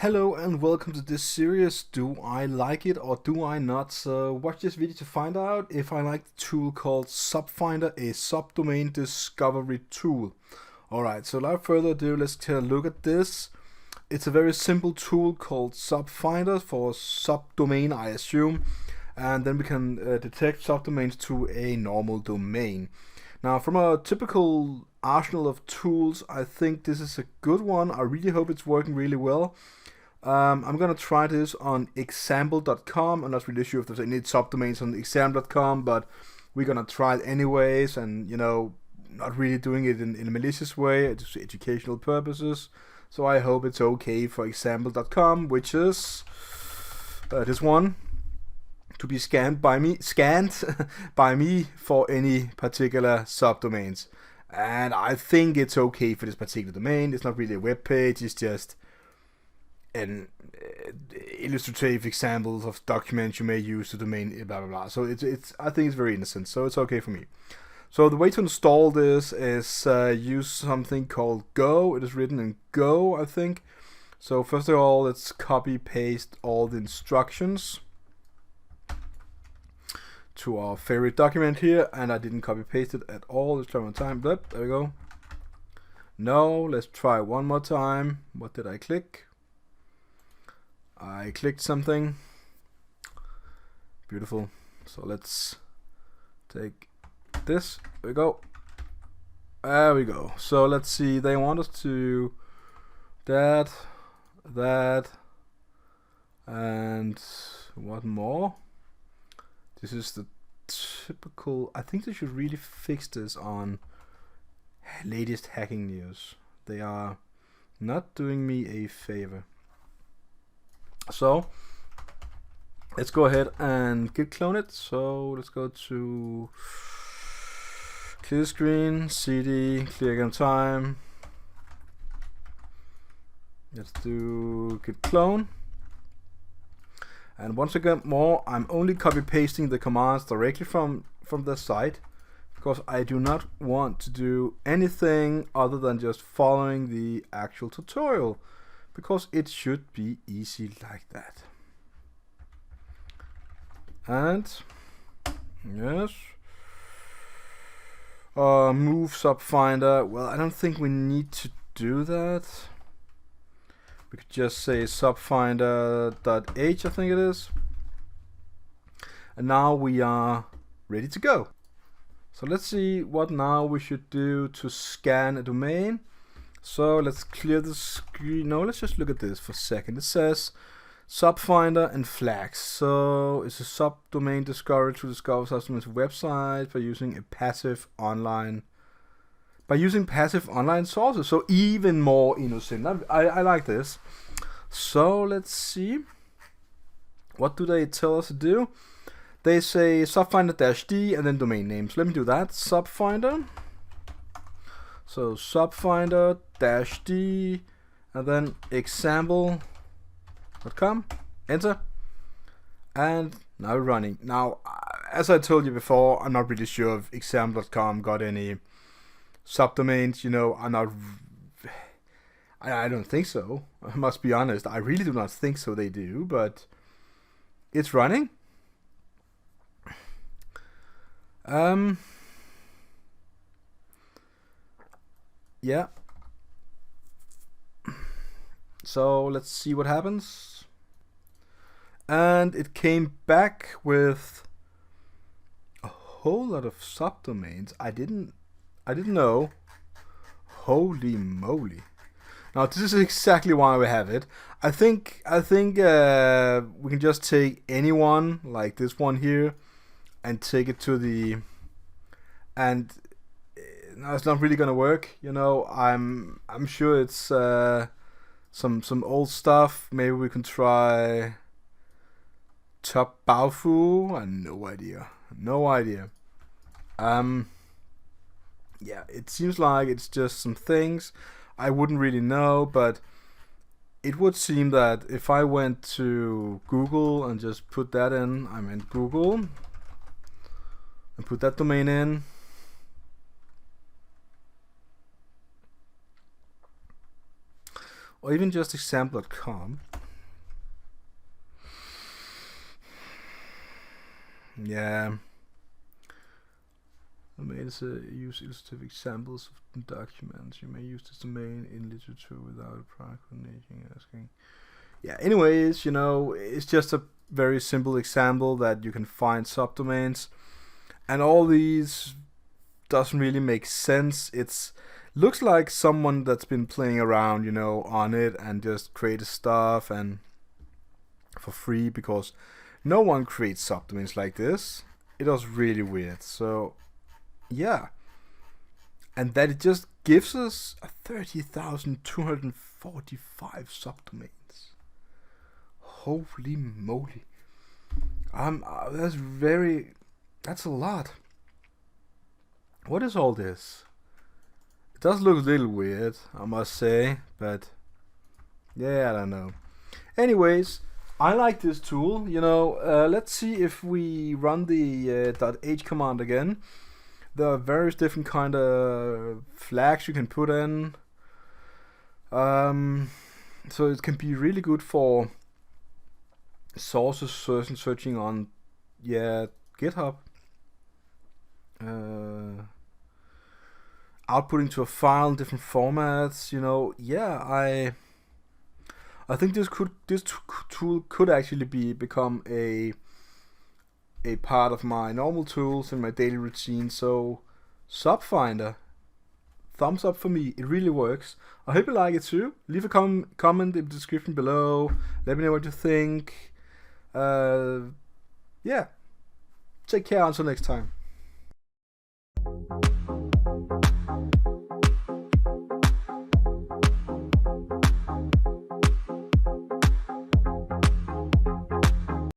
Hello and welcome to this series. Do I like it or do I not? So watch this video to find out if I like the tool called Subfinder, a subdomain discovery tool. Alright, so without further ado, let's take a look at this. It's a very simple tool called Subfinder for subdomain, I assume. And then we can detect subdomains to a normal domain. Now, from a typical arsenal of tools, I think this is a good one. I really hope it's working really well. I'm gonna try this on example.com. I'm not really sure if there's any subdomains on exam.com, but we're gonna try it anyways, and not really doing it in a malicious way, just educational purposes. So I hope it's okay for example.com, which is this one, to be scanned by me for any particular subdomains. And I think it's okay for this particular domain. It's not really a web page, it's just an illustrative examples of documents you may use to domain, blah blah blah. So it's I think it's very innocent, so it's okay for me. So the way to install this is use something called Go. It is written in Go, I think. So first of all, let's copy paste all the instructions to our favorite document here, and I didn't copy paste it at all. Let's try one time. There we go. No, let's try one more time. What did I click? I clicked something. Beautiful. So let's take this. There we go. There we go. So let's see. They want us to that, and what more? This is the typical. I think they should really fix this on latest hacking news. They are not doing me a favor. So let's go ahead and git clone it. So let's go to clear screen, cd, clear again time. Let's do git clone. And once again more, I'm only copy pasting the commands directly from the site, because I do not want to do anything other than just following the actual tutorial, because it should be easy like that. And yes, move Subfinder. Well, I don't think we need to do that. We could just say subfinder.h, I think it is. And now we are ready to go. So let's see what now we should do to scan a domain. So let's clear the screen. No, let's just look at this for a second. It says Subfinder and flags. So it's a subdomain discovery to discover subdomains website by using passive online sources. So even more innocent. I like this. So let's see. What do they tell us to do? They say subfinder-d and then domain names. Let me do that. Subfinder. So subfinder-d and then example.com. Enter. And now we're running. Now, as I told you before, I'm not really sure if example.com got any subdomains. I don't think so. I must be honest. I really do not think so. They do, but it's running. Yeah. So let's see what happens. And it came back with a whole lot of subdomains. I didn't know. Holy moly. Now this is exactly why we have it. I think we can just take anyone like this one here and take it to the, and no, it's not really gonna work. I'm sure it's some old stuff. Maybe we can try Top Baofu. No idea. Yeah, it seems like it's just some things. I wouldn't really know, but it would seem that if I went to Google and just put that in, I meant Google, and put that domain in, or even just example.com. Yeah. Domain is use illustrative examples of documents. You may use this domain in literature without a prior coordinating asking. Yeah, anyways, you know, it's just a very simple example that you can find subdomains, and all these doesn't really make sense. It's looks like someone that's been playing around, you know, on it and just created stuff and for free, because no one creates subdomains like this. It was really weird. So yeah, and that it just gives us 30,245 subdomains. Holy moly! That's a lot. What is all this? It does look a little weird, I must say, but yeah, I don't know. Anyways, I like this tool. You know, let's see if we run the .h command again. There are various different kind of flags you can put in. So it can be really good for sources searching on, yeah, GitHub. Outputting to a file in different formats. You know, yeah, I think this tool could actually become a part of my normal tools in my daily routine. So Subfinder, thumbs up for me. It really works. I hope you like it too. Leave a comment in the description below. Let me know what you think. Yeah. Take care until next time.